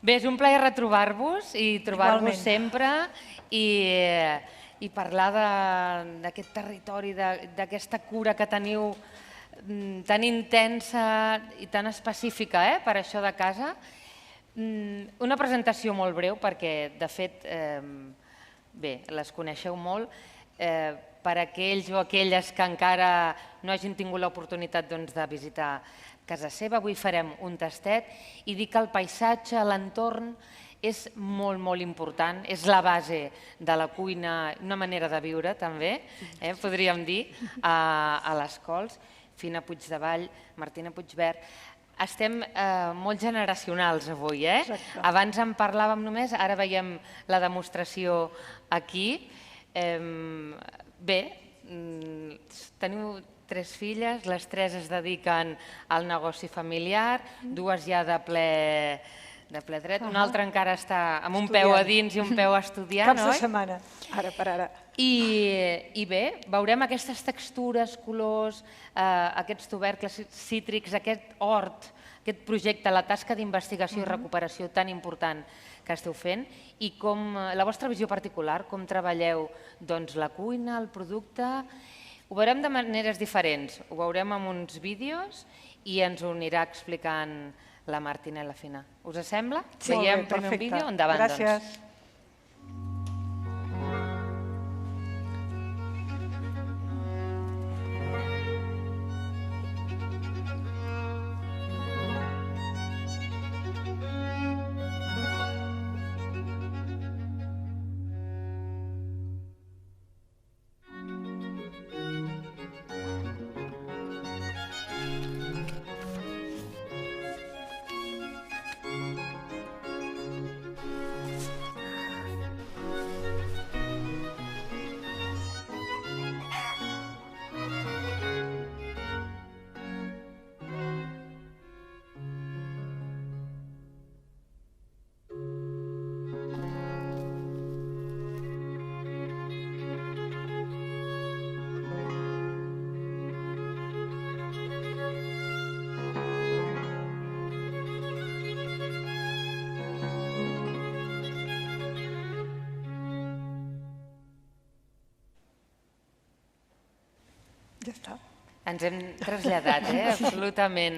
Bé, és un plaer retrobar-vos i trobar-vos sempre i parlar d'aquest territori, d'aquesta cura que teniu tan intensa i tan específica per això de casa. Una presentació molt breu perquè, de fet, bé, les coneixeu molt. Per aquells o aquelles que encara no hagin tingut l'oportunitat de visitar casa seva, avui farem un tastet i dir que el paisatge, l'entorn, és molt, molt important. És la base de la cuina, una manera de viure també, podríem dir, a les Cols. Fina Puigdevall, Martina Puigvert. Estem molt generacionals avui. Abans en parlàvem només, ara veiem la demostració aquí. Bé, teniu 3 filles, les 3 es dediquen al negoci familiar, 2 ja de ple dret, una altra encara està amb un peu a dins i un peu estudiant, oi? Caps de setmana, ara per ara. I bé, veurem aquestes textures, colors, aquests tubercles cítrics, aquest hort, aquest projecte, la tasca d'investigació i recuperació tan important que esteu fent i com la vostra visió particular, com treballeu la cuina, el producte. Ho veurem de maneres diferents, ho veurem amb uns vídeos i ens ho anirà explicant la Martina i la Fina. Us sembla? Veiem primer un vídeo? Endavant, doncs. Gràcies. Ja està. Ens hem traslladat, absolutament,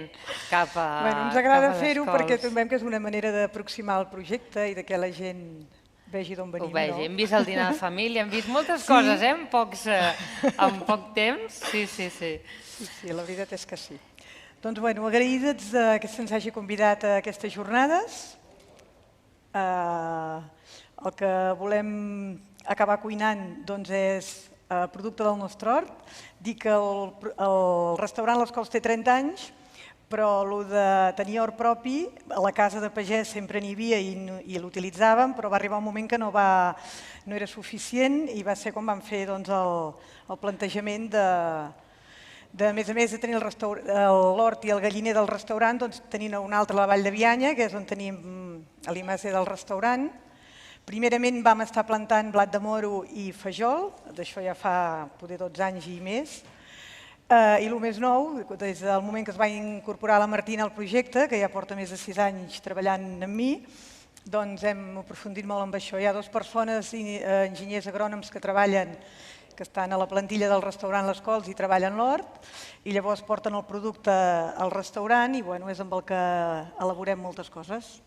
cap a les Cols. Ens agrada fer-ho perquè trobem que és una manera d'aproximar el projecte i que la gent vegi d'on venim. Ho vegi, hem vist el dinar de família, hem vist moltes coses, en poc temps. Sí, la veritat és que sí. Doncs, agraïdes que se'ns hagi convidat a aquestes jornades. El que volem acabar cuinant és producte del nostre hort. Dic que el restaurant Les Cols té 30 anys, però el de tenir hort propi, a la casa de pagès sempre n'hi havia i l'utilitzàvem, però va arribar un moment que no era suficient i va ser quan vam fer el plantejament de, a més de tenir l'hort i el galliner del restaurant, tenint un altre a la Vall de Bianya, que és on tenim l'IMAC del restaurant. Primerament vam estar plantant blat de moro i fajol, d'això ja fa poder 12 anys i més. I el més nou, des del moment que es va incorporar la Martina al projecte, que ja porta més de 6 anys treballant amb mi, doncs hem aprofundit molt amb això. Hi ha 2 persones, enginyers agrònoms, que treballen, que estan a la plantilla del restaurant Les Cols i treballen l'hort, i llavors porten el producte al restaurant i és amb el que elaborem moltes coses.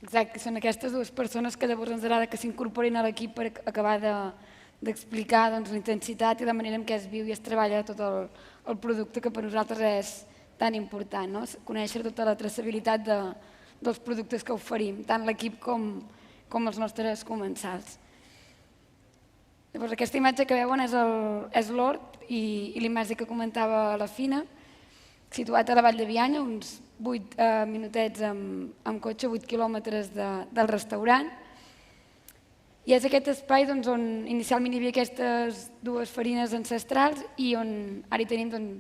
Exacte, són aquestes 2 persones que llavors ens agrada que s'incorporin a l'equip per acabar d'explicar la intensitat i la manera en què es viu i es treballa tot el producte, que per nosaltres és tan important, conèixer tota la traçabilitat dels productes que oferim, tant l'equip com els nostres comensals. Llavors, aquesta imatge que veuen és l'hort i l'IMAC que comentava la Fina, situat a la Vall de Bianya, uns 8 minutets amb cotxe, 8 quilòmetres del restaurant. I és aquest espai on inicialment hi havia aquestes 2 farines ancestrals i on ara hi tenim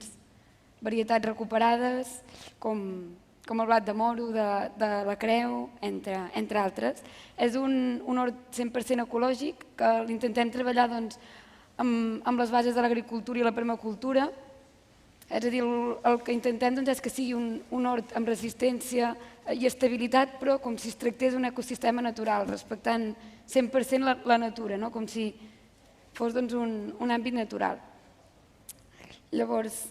varietats recuperades, com el blat de moro, de la creu, entre altres. És un hort 100% ecològic que l'intentem treballar amb les bases de l'agricultura i la permacultura, És a dir, el que intentem és que sigui un hort amb resistència i estabilitat, però com si es tractés d'un ecosistema natural, respectant 100% la natura, com si fos un àmbit natural. Llavors,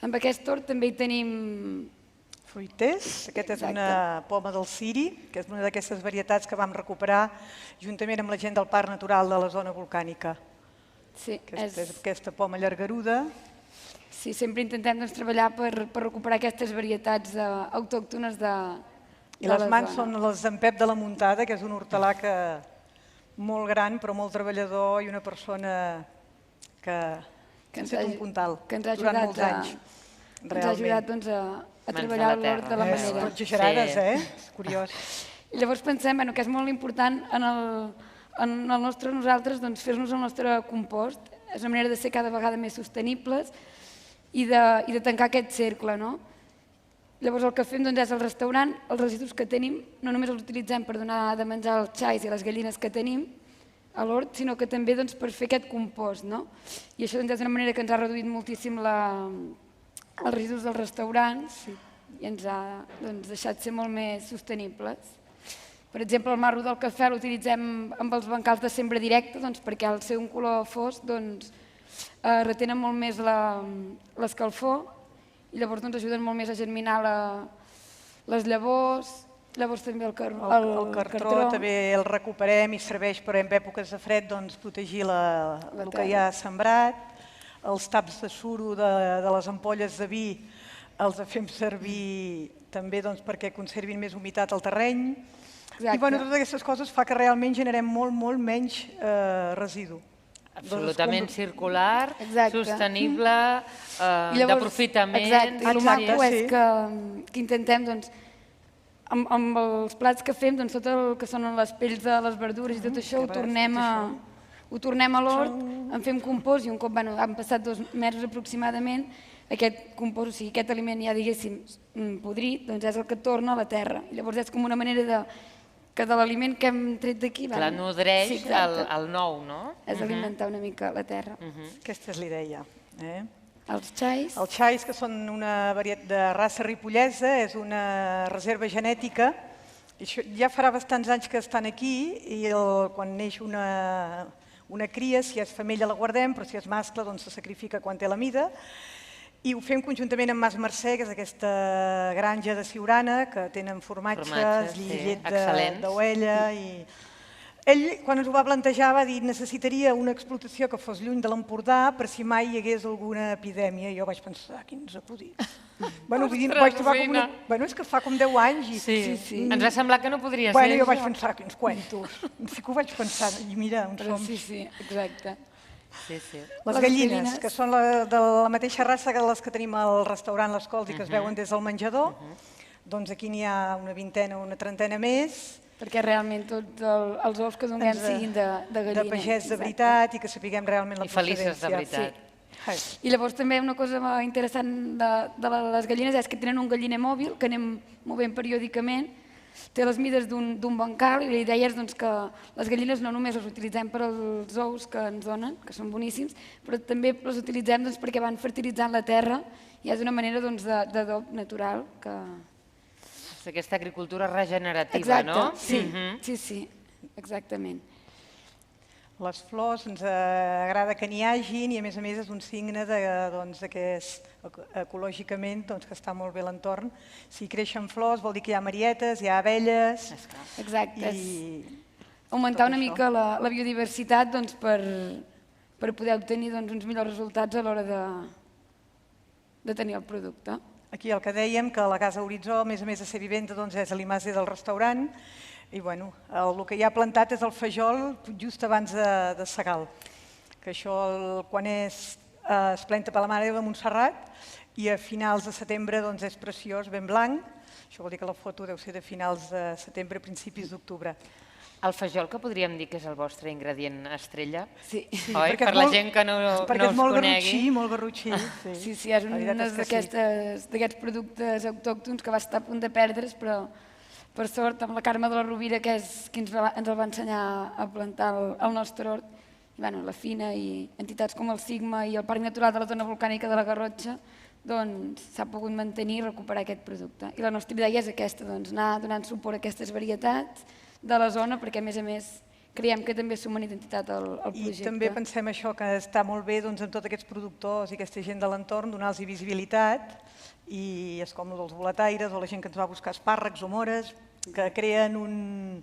amb aquest hort també hi tenim fruiters. Aquesta és una poma del ciri, que és una d'aquestes varietats que vam recuperar juntament amb la gent del Parc Natural de la zona volcànica. Sí, és aquesta poma llargaruda. Sí, sempre intentem treballar per recuperar aquestes varietats autòctones de la zona. I les mans són les d'en Pep de la Muntada, que és un hortelà molt gran, però molt treballador i una persona que ens ha fet un puntal durant molts anys. Ens ha ajudat a treballar l'hort de la manera. Tot exagerades, És curiós. I llavors pensem que és molt important nosaltres fer-nos el nostre compost. És una manera de ser cada vegada més sostenibles i de tancar aquest cercle. Llavors el que fem és al restaurant, els residus que tenim no només els utilitzem per donar de menjar als xais i a les gallines que tenim a l'hort, sinó que també per fer aquest compost. I això és una manera que ens ha reduït moltíssim els residus dels restaurants i ens ha deixat ser molt més sostenibles. Per exemple, el marro del cafè l'utilitzem amb els bancals de sembra directa perquè al ser un color fosc retenen molt més l'escalfor i llavors ajuden molt més a germinar les llavors. Llavors també el cartró també el recuperem i serveix per en èpoques de fred protegir el que hi ha sembrat. Els taps de suro de les ampolles de vi els fem servir també perquè conservin més humitat al terreny. I totes aquestes coses fa que realment generem molt menys residu. Absolutament circular, sostenible, d'aprofitament. Exacte, i el maco és que intentem, amb els plats que fem, tot el que són les pells de les verdures i tot això, ho tornem a l'hort, en fem compost i un cop han passat 2 mesos aproximadament, aquest compost, o sigui, aquest aliment ja diguéssim podrit, és el que torna a la terra. Llavors és com una manera que de l'aliment que hem tret d'aquí... La nodreix al nou, no? És alimentar una mica la terra. Aquesta és l'idea. Els xais. Els xais, que són una varietat de raça ripollesa, és una reserva genètica. Ja farà bastants anys que estan aquí i quan neix una cria, si és femella la guardem, però si és mascle se sacrifica quan té la mida. I ho fem conjuntament amb Mas Mercè, que és aquesta granja de Siurana, que tenen formatges, llet d'ovella. Ell, quan ens ho va plantejar, va dir que necessitaria una explotació que fos lluny de l'Empordà per si mai hi hagués alguna epidèmia. I jo vaig pensar, quins acudits. És que fa com 10 anys. Sí. Ens va semblar que no podria ser. Jo vaig pensar, quins cuentos. Sí que ho vaig pensar. I mira, on som. Sí, exacte. Les gallines, que són de la mateixa raça que les que tenim al restaurant Les Cols i que es veuen des del menjador, doncs aquí n'hi ha una vintena o una trentena més. Perquè realment tots els ous que donem siguin de gallina. De pagès de veritat i que sapiguem realment la procedència. I felices de veritat. I llavors també una cosa interessant de les gallines és que tenen un galliner mòbil que anem movent periòdicament. Té les mides d'un bancal i la idea és que les gallines no només les utilitzem per als ous que ens donen, que són boníssims, però també les utilitzem perquè van fertilitzant la terra i és una manera d'adob natural. Aquesta agricultura regenerativa, no? Sí, exactament. Les flors ens agrada que n'hi hagin i a més és un signe que ecològicament està molt bé l'entorn. Si creixen flors vol dir que hi ha marietes, hi ha abelles... Exacte. Augmentar una mica la biodiversitat per poder obtenir uns millors resultats a l'hora de tenir el producte. Aquí el que dèiem, que la Casa Horitzó, a més de ser vivenda, és l'imàs del restaurant. I el que hi ha plantat és el fajol just abans de segar, que això quan es planta per la Mare de Montserrat i a finals de setembre és preciós, ben blanc. Això vol dir que la foto deu ser de finals de setembre, principis d'octubre. El fajol, que podríem dir que és el vostre ingredient estrella? Sí. Oi? Per la gent que no us conegui. Perquè és molt garrotxí. Sí, és un d'aquests productes autòctons que va estar a punt de perdre's, però per sort amb la Carme de la Rovira, que és qui ens el va ensenyar a plantar al nostre hort, la Fina i entitats com el Sigma i el Parc Natural de la Zona Volcànica de la Garrotxa, doncs s'ha pogut mantenir i recuperar aquest producte. I la nostra idea és aquesta, anar donant suport a aquestes varietats de la zona, perquè a més creiem que també suma una identitat al projecte. I també pensem això, que està molt bé amb tots aquests productors i aquesta gent de l'entorn, donar-los visibilitat, i és com els boletaires o la gent que ens va a buscar espàrrecs o mores, que creen un...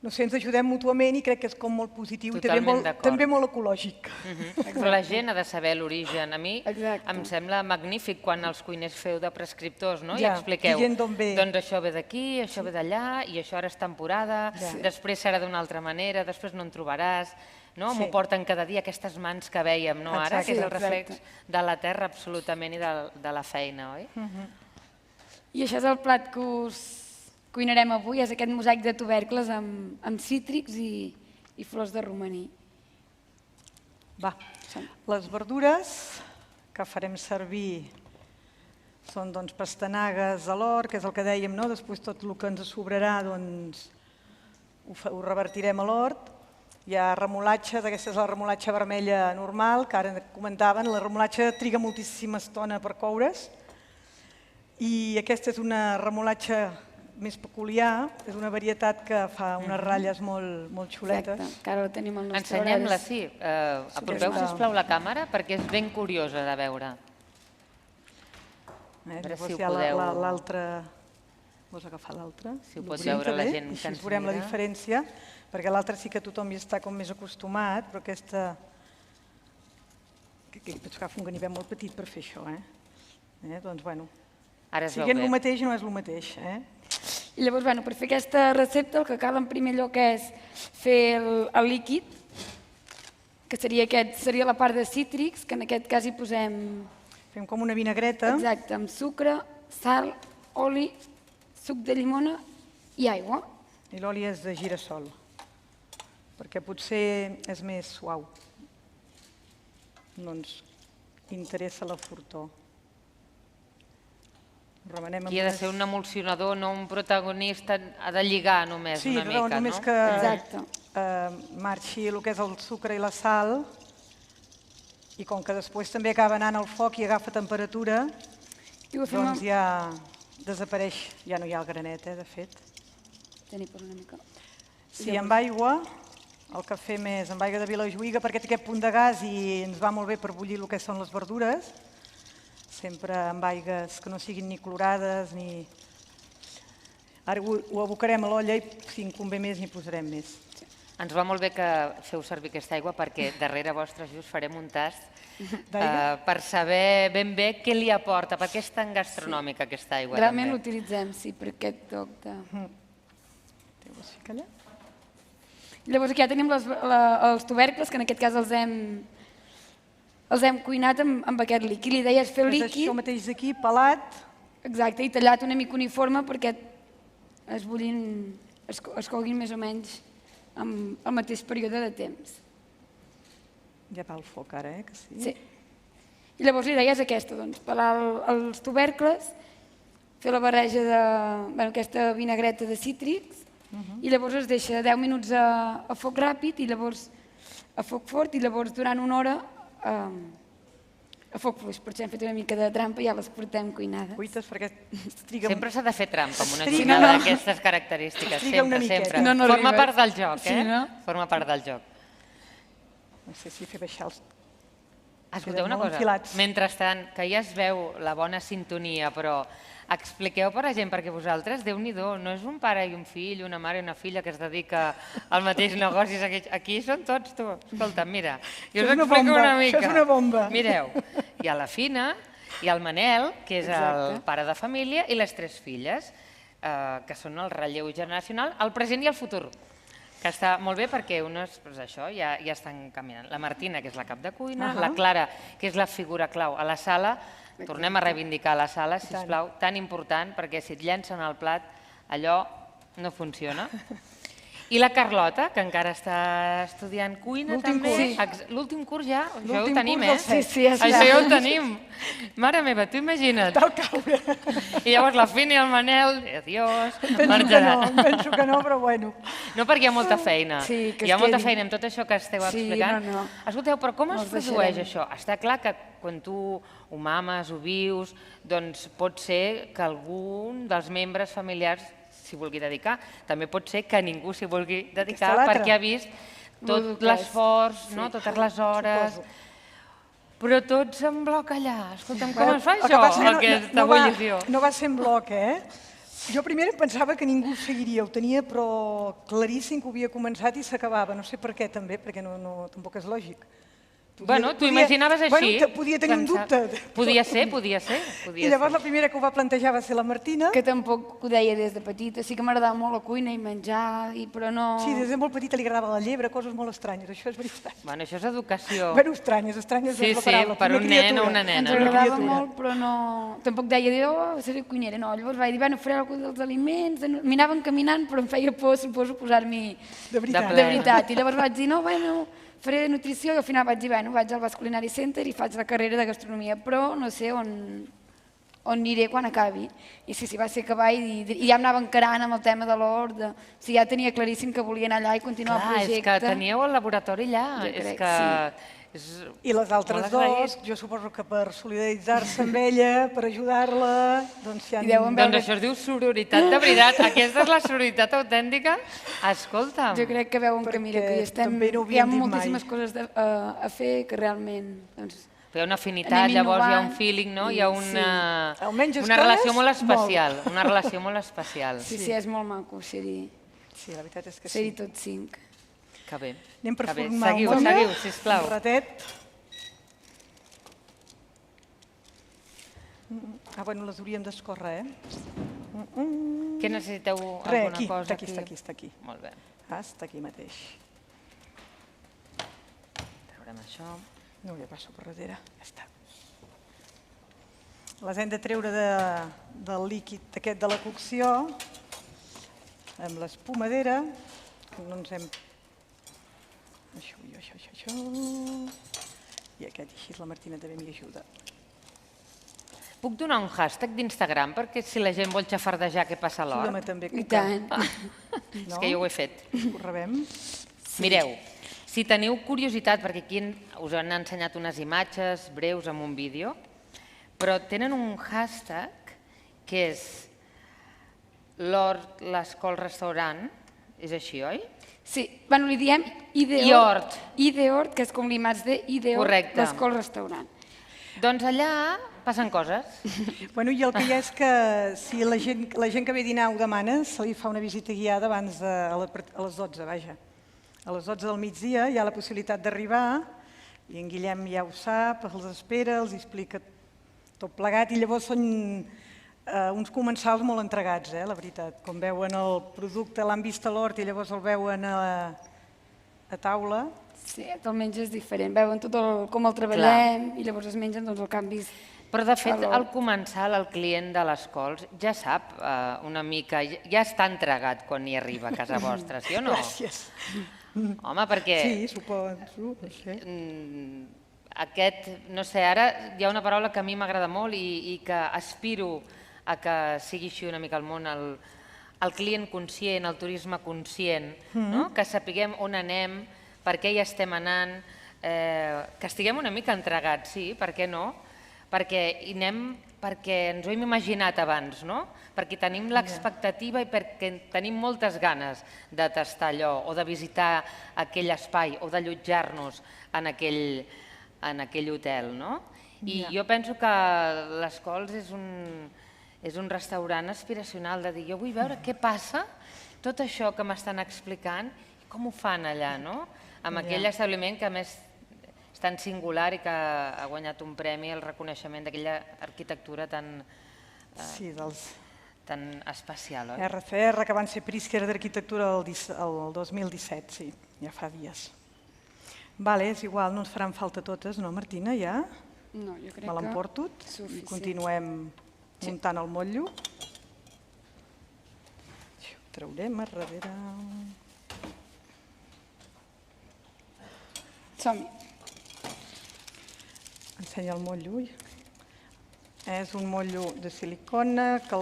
No sé, ens ajudem mútuament i crec que és com molt positiu i també molt ecològic. Però la gent ha de saber l'origen. A mi em sembla magnífic quan els cuiners feu de prescriptors i expliqueu, doncs això ve d'aquí, això ve d'allà, i això ara és temporada, després serà d'una altra manera, després no en trobaràs. M'ho porten cada dia aquestes mans que vèiem ara, que és el reflex de la terra absolutament i de la feina, oi? I això és el plat que us cuinarem avui, és aquest mosaic de tubercles amb cítrics i flors de romaní. Va, les verdures que farem servir són pastanagues a l'hort, que és el que dèiem, després tot el que ens sobrarà ho revertirem a l'hort. Hi ha remolatxa, aquesta és la remolatxa vermella normal, que ara comentaven, la remolatxa triga moltíssima estona per coure's, i aquesta és una remolatxa més peculiar, és una varietat que fa unes ratlles molt xuletes. Exacte, que ara la tenim al nostre horari. Ensenyem-la, sí. Apropeu, sisplau, la càmera, perquè és ben curiosa de veure. Llavors hi ha l'altra... Vols agafar l'altra? Si ho pot veure la gent que ens mira. Així veurem la diferència, perquè l'altra sí que tothom hi està com més acostumat, però aquesta... Pots agafar un ganivet molt petit per fer això, Doncs, bueno... Si el mateix no és el mateix, I llavors, per fer aquesta recepta el que cal en primer lloc és fer el líquid, que seria la part de cítrics, que en aquest cas hi posem... Fem com una vinagreta. Exacte, amb sucre, sal, oli, suc de llimona i aigua. I l'oli és de girassol, perquè potser és més suau. No ens interessa la fortor. Qui ha de ser un emulsionador, no un protagonista, ha de lligar només una mica, no? Sí, només que marxi el que és el sucre i la sal, i com que després també acaba anant al foc i agafa temperatura, doncs ja desapareix, ja no hi ha el granet, de fet. Sí, amb aigua, el que fem és amb aigua de Vilajuïga, perquè té aquest punt de gas i ens va molt bé per bullir el que són les verdures, sempre amb aigues que no siguin ni clorades ni... Ara ho abocarem a l'olla i si en convé més n'hi posarem més. Ens va molt bé que feu servir aquesta aigua perquè darrere vostres just farem un tast per saber ben bé què li aporta, per què és tan gastronòmica aquesta aigua. Realment l'utilitzem, sí, per aquest toc de... Llavors aquí ja tenim els tubercles, que en aquest cas els hem cuinat amb aquest líquid. L'idea és fer el líquid... Això mateix aquí, pelat. Exacte, i tallat una mica uniforme perquè es coguin més o menys al mateix període de temps. Ja va al foc ara, que sí? Sí. I llavors l'idea és aquesta, pelar els tubercles, fer la barreja d'aquesta vinagreta de cítrics, i llavors es deixa 10 minuts a foc ràpid i llavors a foc fort, i llavors durant una hora a foc fluix. Per això hem fet una mica de trampa i ja les portem cuinades. Cuites perquè sempre s'ha de fer trampa amb una cuinada d'aquestes característiques. Sempre. Forma part del joc, Forma part del joc. No sé si fer baixar els... Escolteu una cosa, mentrestant, que ja es veu la bona sintonia, però expliqueu per a gent, perquè vosaltres, Déu-n'hi-do, no és un pare i un fill, una mare i una filla que es dedica al mateix negoci. Aquí són tots, tu. Escolta, mira, jo us explico una mica. Això és una bomba. Mireu, hi ha la Fina, hi ha el Manel, que és el pare de família, i les 3 filles, que són el relleu generacional, el present i el futur, que està molt bé perquè unes, això, ja estan caminant. La Martina, que és la cap de cuina, la Clara, que és la figura clau a la sala. Tornem a reivindicar la sala, sisplau, tan important, perquè si et llencen al plat, allò no funciona. I la Carlota, que encara està estudiant cuina també. L'últim curs ja, això ja ho tenim, eh? Sí, això ja ho tenim. Mare meva, tu imagina't. Tal caure. I llavors la Fina i el Manel, adiós, Penso que no, però bueno. No, perquè hi ha molta feina. Hi ha molta feina amb tot això que esteu explicant. Escolteu, però com es produeix això? Està clar que quan tu ho mames, ho vius, doncs pot ser que algun dels membres familiars s'hi vulgui dedicar. També pot ser que ningú s'hi vulgui dedicar perquè ha vist tot l'esforç, totes les hores... Però tots en bloc allà. Escolta'm, com es fa això, aquesta ebullició? No va ser en bloc, eh? Jo primer pensava que ningú seguiria, ho tenia però claríssim que ho havia començat i s'acabava. No sé per què també, perquè tampoc és lògic. Bueno, t'ho imaginaves així? Podia tenir un dubte. Podia ser. I llavors la primera que ho va plantejar va ser la Martina. Que tampoc ho deia des de petita. Sí que m'agradava molt la cuina i menjar, però no... Sí, des de molt petita li agradava la llebre, coses molt estranyes, això és veritat. Bueno, això és educació. Bueno, estranyes és la paraula. Sí, per un nen o una nena. Ens agradava molt, però no... Tampoc deia, seré cuinera, no. Llavors vaig dir, bueno, faré alguna dels aliments... M'anaven caminant, però em feia por, suposo, posar-m'hi de veritat. I llavors vaig dir, no, bueno... Faré nutrició i al final vaig dir, bueno, vaig al Basc Culinary Center i faig la carrera de gastronomia, però no sé on aniré quan acabi. I sí, va ser acabar i ja em anava encarant amb el tema de l'hort. O sigui, ja tenia claríssim que volia anar allà i continuar el projecte. Clar, és que teníeu el laboratori allà. És que... I les altres dues, jo suposo que per solidaritzar-se amb ella, per ajudar-la... Doncs això es diu sororitat, de veritat. Aquesta és la sororitat autèntica. Escolta'm. Jo crec que veuen que, mira, que hi ha moltíssimes coses a fer que realment... Hi ha una afinitat, llavors hi ha un feeling, no? Hi ha una relació molt especial. Una relació molt especial. Sí, és molt maco ser-hi. Sí, la veritat és que sí. Ser-hi tots 5. Que bé. Anem per formar un sisplau. Un ratet. Bueno, les hauríem d'escórrer, eh? Què necessiteu? Alguna cosa? Està aquí. Molt bé. Està aquí mateix. Treurem això. No, ja passo per darrere. Ja està. Les hem de treure del líquid aquest de la cocció amb l'espumadera. No ens hem... Això. I aquest, així la Martina també m'hi ajuda. Puc donar un hashtag d'Instagram perquè si la gent vol xafardejar què passa a l'hora? Ajuda'm també. I tant. És que jo ho he fet. Ho rebem. Mireu, si teniu curiositat, perquè aquí us han ensenyat unes imatges breus amb un vídeo, però tenen un hashtag que és l'hort, l'escol restaurant, és així, oi? Sí, bueno, li diem Ideort. Ideort, que és com l'imats de Ideort, l'escol restaurant. Doncs allà passen coses. Bueno, i el que hi ha és que si la gent que ve a dinar ho demana, se li fa una visita guiada abans a les 12, vaja. A les 12 del migdia hi ha la possibilitat d'arribar i en Guillem ja ho sap, els espera, els explica tot plegat i llavors són uns comensals molt entregats, la veritat. Com veuen el producte, l'han vist a l'hort i llavors el veuen a taula. Sí, el menjar és diferent. Veuen tot com el treballem i llavors es mengen el que han vist. Però de fet, al comensal, el client de les cols ja sap una mica, ja està entregat quan hi arriba a casa vostra, sí o no? Gràcies. Home, perquè... Sí, suposo. Aquest, no sé, ara hi ha una paraula que a mi m'agrada molt i que aspiro a que sigui així una mica al món, el client conscient, el turisme conscient, que sapiguem on anem, per què hi estem anant, que estiguem una mica entregats, sí, per què no? Perquè hi anem perquè ens ho hem imaginat abans, no? Perquè tenim l'expectativa i perquè tenim moltes ganes de tastar allò o de visitar aquell espai o d'allotjar-nos en aquell hotel, no? I jo penso que les Cols és un restaurant aspiracional de dir jo vull veure què passa, tot això que m'estan explicant, com ho fan allà, no? Amb aquell establiment que a més és tan singular i que ha guanyat un premi al reconeixement d'aquella arquitectura tan especial, oi? RCR, que van ser Pritzker d'Arquitectura el 2017, sí, ja fa dies. Vale, és igual, no ens faran falta totes, no, Martina, ja? No, jo crec que... Me l'emporto i continuem muntant el motllo. Això ho traurem a darrere... Som-hi. Ensenya el motllo. És un motllo de silicona que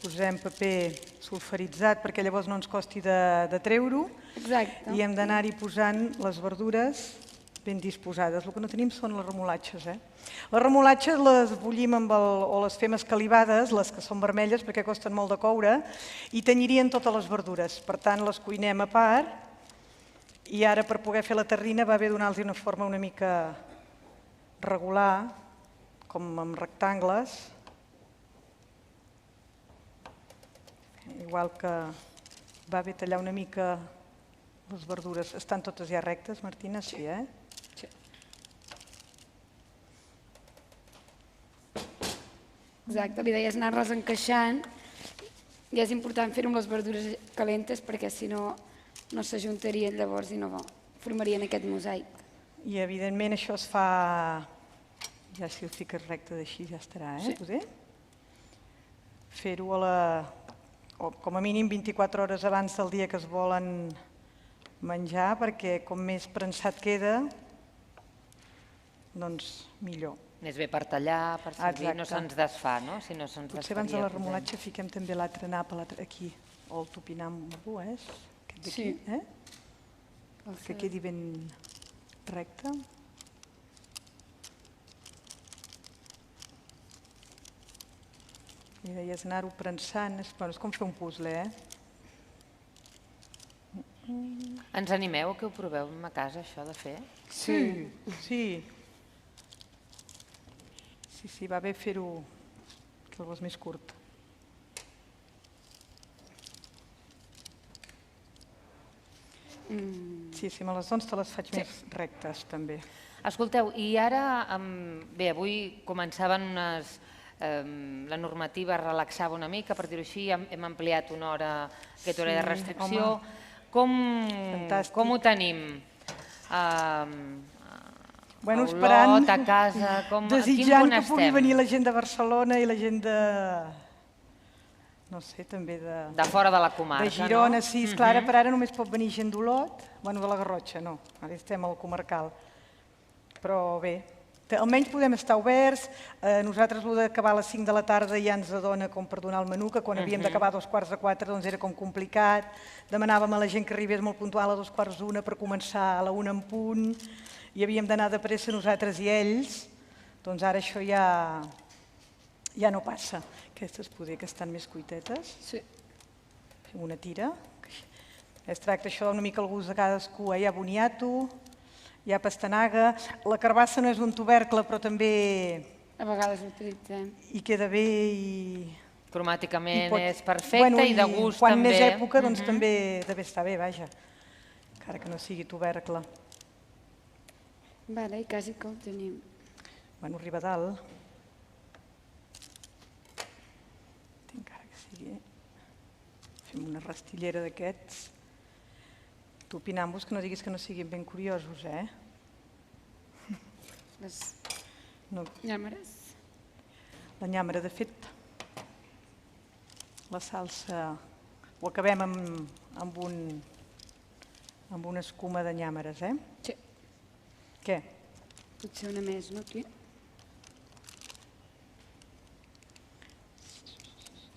posem paper sulfuritzat perquè llavors no ens costi de treure-ho. Exacte. I hem d'anar-hi posant les verdures ben disposades. El que no tenim són les remolatxes. Les remolatxes les bullim o les fem escalivades, les que són vermelles, perquè costen molt de coure, i tenyirien totes les verdures. Per tant, les cuinem a part. I ara, per poder fer la terrina, va bé donar-los una forma una mica regular, com amb rectangles. Igual que va bé tallar una mica les verdures. Estan totes ja rectes, Martina? Sí, eh? Sí. Exacte, l'idea és anar-les encaixant i és important fer-ho amb les verdures calentes perquè si no, no s'ajuntarien llavors i no formarien aquest mosaic. I evidentment això es fa, ja si ho fiques recte d'així ja estarà, poder? Fer-ho com a mínim 24 hores abans del dia que es volen menjar, perquè com més prensat queda, doncs millor. És bé per tallar, per servir, no se'ns desfà, no? Si no se'ns desfaria. Potser abans de la remolatxa fiquem també l'altre nap aquí, o el topinambo, aquest d'aquí, que quedi ben recte. I deies anar-ho prensant, és com fer un puzzle, Ens animeu que ho proveu a casa, això de fer? Sí. Sí, va bé fer-ho que el vols més curt. Sí, si me les dones te les faig més rectes, també. Escolteu, i ara, bé, avui començaven la normativa relaxava una mica, per dir-ho així, hem ampliat una hora, aquesta hora de restricció. Com ho tenim? A Olot, a casa, a quin punt estem? Desitjant que pugui venir la gent de Barcelona i la gent de... no sé, també de... De fora de la comarca, no? De Girona, sí, esclar, ara per ara només pot venir gent d'Olot, bueno, de la Garrotxa, no, ara estem al comarcal. Però bé, almenys podem estar oberts, nosaltres el d'acabar a les 5 de la tarda ja ens adona com per donar el menú, que quan havíem d'acabar a 3:45 doncs era com complicat, demanàvem a la gent que arribés molt puntual a 2:45 per començar a la 1 en punt, i havíem d'anar de pressa nosaltres i ells, doncs ara això ja no passa. Aquestes poder que estan més cuitetes. Sí. Fem una tira. Es tracta això una mica el gust de cadascú. Hi ha boniato, hi ha pastanaga. La carbassa no és un tubercle, però també... A vegades l'utilitzem. I queda bé i... Cromàticament és perfecte i de gust també. Quan més època, doncs també està bé, vaja. Encara que no sigui tubercle. Vale, i quasi que ho tenim. Bueno, arriba a dalt. Encara que sigui... Fem una rastillera d'aquests. Topinambos, que no diguis que no siguin ben curiosos, Les llàmeres. La llàmera, de fet, la salsa ho acabem amb una escuma de llàmeres, Sí. Què? Potser una més, no, aquí?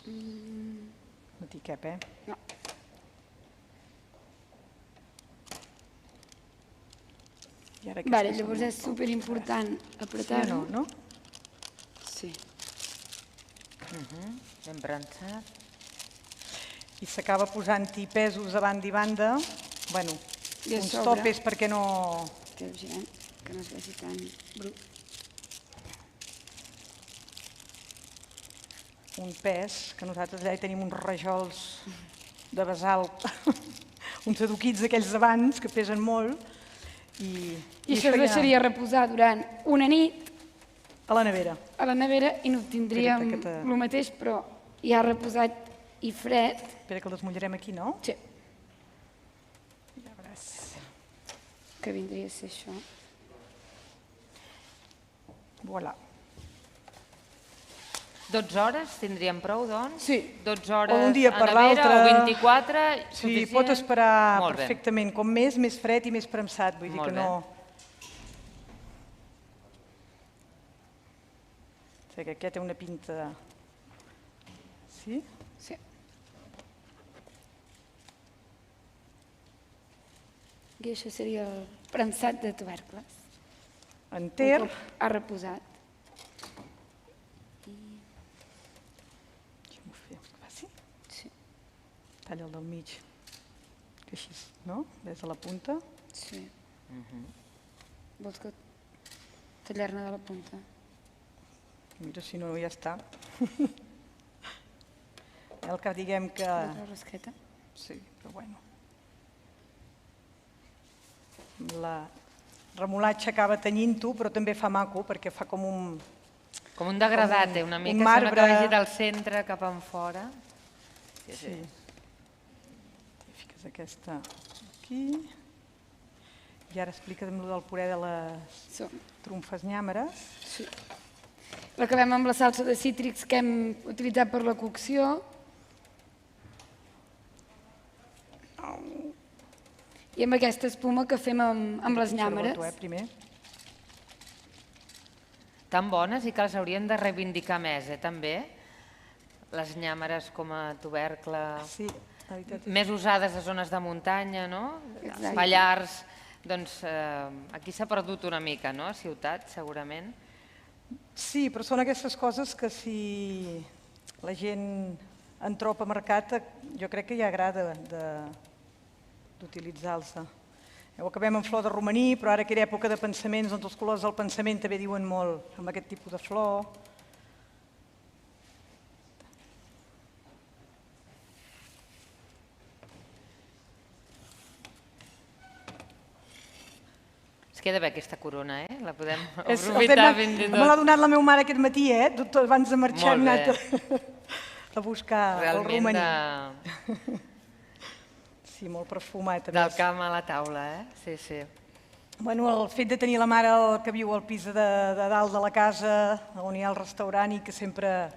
No t'hi cap, No. Vale, llavors és superimportant apretar-ho. Sí o no? Sí. Ben prensat. I s'acaba posant-hi pesos a banda i banda. Bueno, uns topes perquè no... Que no es vegi tan brut. Un pes, que nosaltres allà hi tenim uns rajols de basalt, uns adoquits d'aquells d'abans que pesen molt. I això es deixaria reposar durant una nit a la nevera. A la nevera i n'obtindríem el mateix, però ja reposat i fred. Espera que el desmullarem aquí, no? Sí. Ja veuràs. Que vindria a ser això. Voilà. 12 hores tindríem prou, doncs? Sí. 12 hores o un dia a per nevera l'altre. o 24, Sí, suficient? pot esperar Molt bé. perfectament. Com més fred i més premsat. Vull dir Molt que bé. no... O sigui que aquest té una pinta... Sí? Sí. I això seria el premsat de tubercles. Enter. Un cop ha reposat. Deixa'm-ho fer que faci. Sí. Talla el del mig. Que així, no? Ves a la punta. Sí. Vols que tallar-ne de la punta? Mira, si no, ja està. El que diguem que... La rasqueta? Sí, però bueno. La remolatxa acaba tenyint-ho, però també fa maco, perquè fa com un... Com un degradat, una mica. marbre. Sembla que vagi del centre cap en fora. Sí. Fiques aquesta aquí. I ara explica'm el del puré de les trumfes nyàmeres. Sí. L'acabem amb la salsa de cítrics que hem utilitzat per la cocció. I amb aquesta espuma que fem amb les nyàmeres. Primer. Tan bones i que les hauríem de reivindicar més, també. Les nyàmeres com a tubercle. Sí, la veritat. Més usades a zones de muntanya, no? Exacte. Pallars, doncs aquí s'ha perdut una mica, no? A ciutat, segurament. Sí, però són aquestes coses que si la gent en troba a mercat, jo crec que ja agrada d'utilitzar-los. Ho acabem amb flor de romaní, però ara que era època de pensaments, doncs els colors del pensament també diuen molt amb aquest tipus de flor. Es queda bé aquesta corona, la podem Me aprofitar fins i tot. l'ha donat la meva mare aquest matí, doctor, abans de marxar hem Molt anat a buscar el romaní. Realment Sí, molt perfumat. del camp a la taula, Sí, sí. Bueno, el fet de tenir la mare que viu al pis de dalt de la casa, on hi ha el restaurant i que sempre,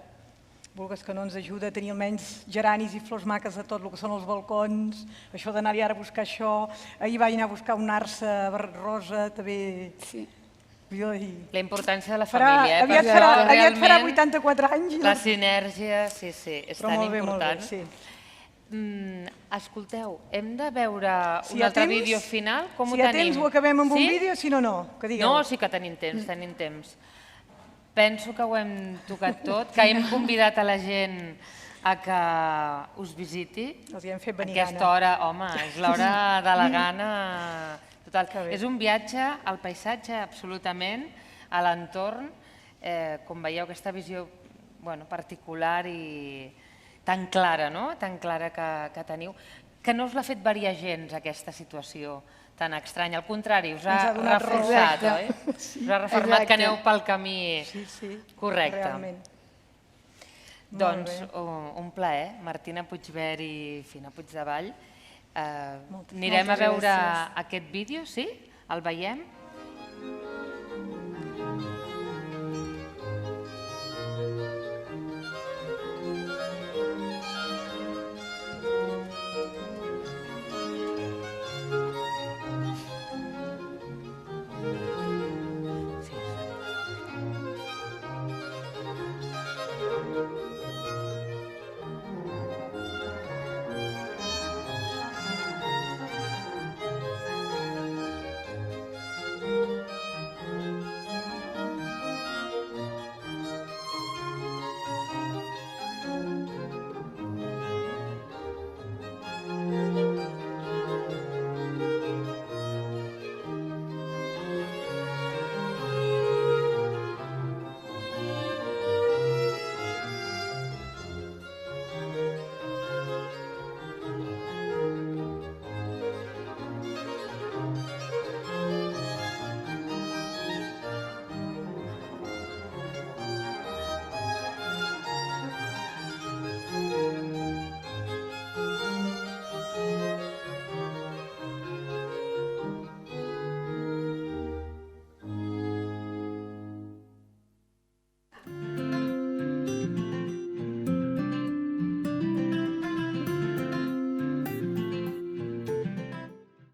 vulgues que no, ens ajuda a tenir almenys geranis i flors maques a tot el que són els balcons, això d'anar-hi ara a buscar això, ahir vaig anar a buscar un narsa rosa, també... Sí. La importància de la família, Aviat farà 84 anys. La sinergia, sí, és tan important. Molt bé, sí. Escolteu, hem de veure un altre vídeo final? Com ho tenim? Si hi ha temps ho acabem amb un vídeo, si no, no. No, sí que tenim temps, Penso que ho hem tocat tot, que hem convidat a la gent a que us visiti. Els hi hem fet venir gana. Aquesta hora, home, és l'hora de la gana total. És un viatge al paisatge, absolutament, a l'entorn. Com veieu, aquesta visió particular i tan clara, no? Tan clara que teniu, que no us l'ha fet variar gens aquesta situació tan estranya. Al contrari, us ha reforçat, oi? Us ha refermat que aneu pel camí correcte. Realment. Doncs un plaer, Martina Puigvert i Fina Puigdevall. Anirem a veure aquest vídeo, sí? El veiem?